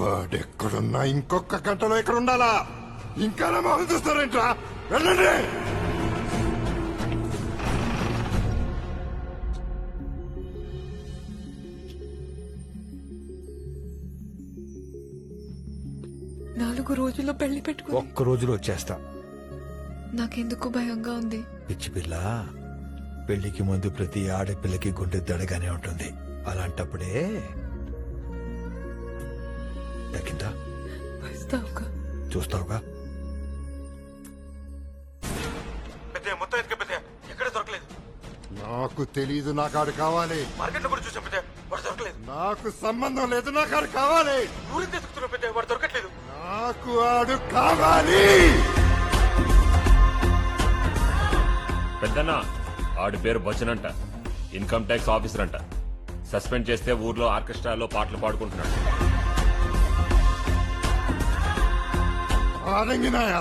వాడెక్కడున్నా ఇంకొక గంటలో ఇక్కడ ఉండాలా? ఇంకా నా మొహం చూస్తారేంట్రా? వెళ్ళండి. నాలుగు రోజుల్లో పెళ్లి పెట్టుకో. ఒక్క రోజులో వచ్చేస్తా. నాకెందుకు భయంగా ఉంది. పిచ్చి పిల్ల, పెళ్లికి ముందు ప్రతి ఆడపిల్లకి గుండె దడగానే ఉంటుంది. అలాంటప్పుడే తగ్గిందా? వస్తావుగా? చూస్తావుగా? మొత్తం ఎక్కడ దొరకలేదు. నాకు తెలీదు, నా కాడు కావాలి. మార్కెట్ లో కూడా చూసాం పెద్ద, వాడు దొరకలేదు. నాకు సంబంధం లేదు, నా కాడు కావాలి. ఊరికి తెచ్చుకున్నాం పెద్ద, వాడు దొరకట్లేదు. నాకు ఆడు కావాలి. పెద్దన్న, ఆడి పేరు బచ్చన్ అంట, ఇన్కమ్ ట్యాక్స్ ఆఫీసర్ అంట. సస్పెండ్ చేస్తే ఊర్లో ఆర్కెస్ట్రాలో పాటలు పాడుకుంటున్నాడు. ఆడంగినాయా